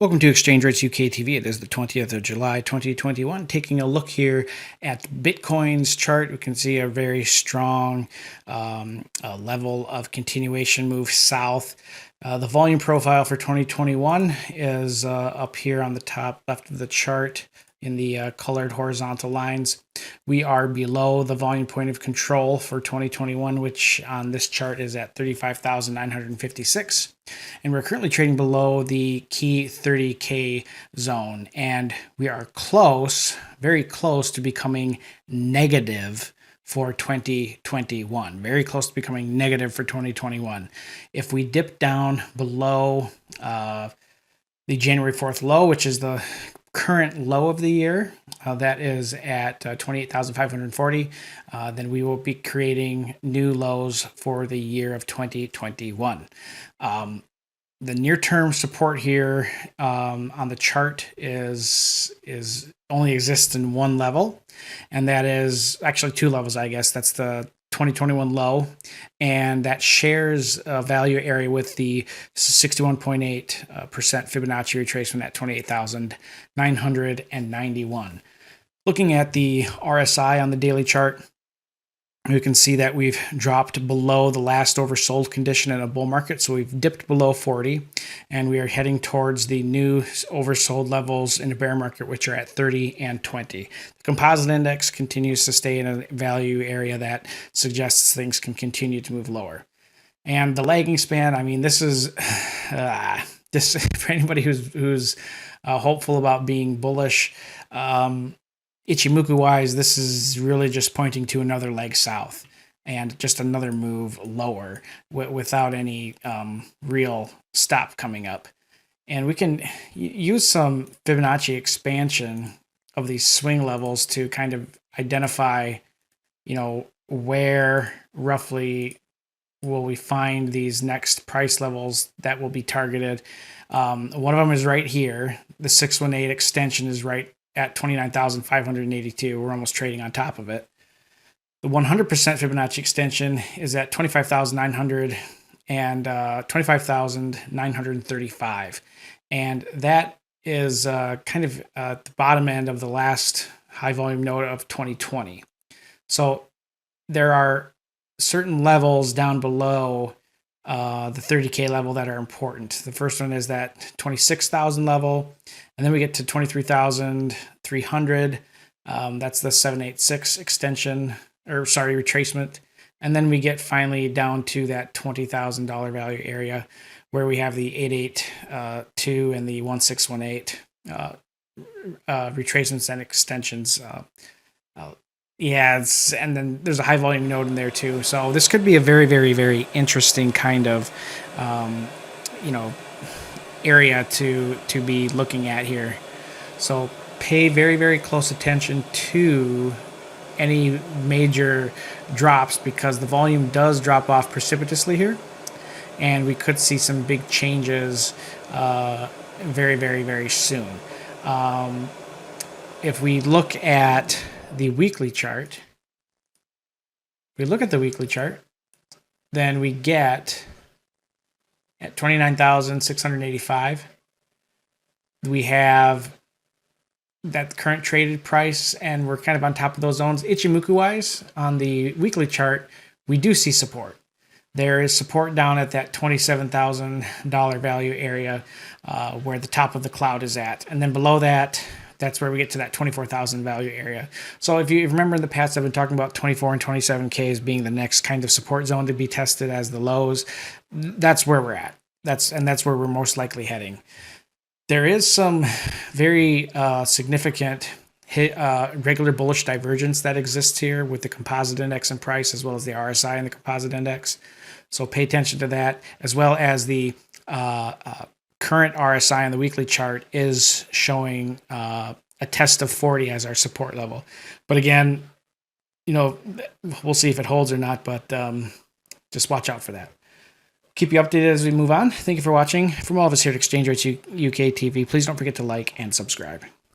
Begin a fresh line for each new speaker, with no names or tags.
Welcome to Exchange Rates UK TV. It is the 20th of July, 2021. Taking a look here at Bitcoin's chart, we can see a very strong level of continuation move south. The volume profile for 2021 is up here on the top left of the chart in the colored horizontal lines. We are below the volume point of control for 2021, which on this chart is at 35,956. And we're currently trading below the key 30K zone. And we are close, very close to becoming negative for 2021. Very close to becoming negative for 2021. If we dip down below the January 4th low, which is the current low of the year, that is at 28,540, then we will be creating new lows for the year of 2021. The near-term support here on the chart is only exists in one level, and that is actually two levels, I guess. That's the 2021 and that shares a value area with the 61.8% Fibonacci retracement at 28,991. Looking at the RSI on the daily chart, you can see that we've dropped below the last oversold condition in a bull market. So we've dipped below 40 and we are heading towards the new oversold levels in a bear market, which are at 30 and 20. The composite index continues to stay in a value area that suggests things can continue to move lower. And the lagging span, I mean, this is this for anybody who's hopeful about being bullish. Ichimoku wise, this is really just pointing to another leg south and just another move lower without any real stop coming up. And we can use some Fibonacci expansion of these swing levels to kind of identify, where roughly will we find these next price levels that will be targeted. One of them is right here. The 618 extension is right at 29,582. We're almost trading on top of it. The 100% Fibonacci extension is at 25,900 and 25,935. And that is kind of at the bottom end of the last high volume node of 2020. So there are certain levels down below the 30K level that are important. The first one is that 26,000 level, and then we get to 23,300. That's the 786 extension, retracement. And then we get finally down to that $20,000 value area where we have the 882 and the 1618 retracements and extensions. And then there's a high volume node in there too. So this could be a very, very, very interesting kind of, area to be looking at here. So pay very, very close attention to any major drops because the volume does drop off precipitously here. And we could see some big changes very, very, very soon. If we look at the weekly chart, then we get at 29,685. We have that current traded price, and we're kind of on top of those zones. Ichimoku wise, on the weekly chart, we do see support. There is support down at that $27,000 value area where the top of the cloud is at. And then below that, that's where we get to that 24,000 value area. So if you remember in the past, I've been talking about 24 and 27K as being the next kind of support zone to be tested as the lows. That's where we're at. That's where we're most likely heading. There is some very significant regular bullish divergence that exists here with the composite index and price, as well as the RSI and the composite index. So pay attention to that, as well as the current RSI on the weekly chart is showing a test of 40 as our support level. But again, we'll see if it holds or not, but just watch out for that. Keep you updated as we move on. Thank you for watching. From all of us here at Exchange Rates UK TV, please don't forget to like and subscribe.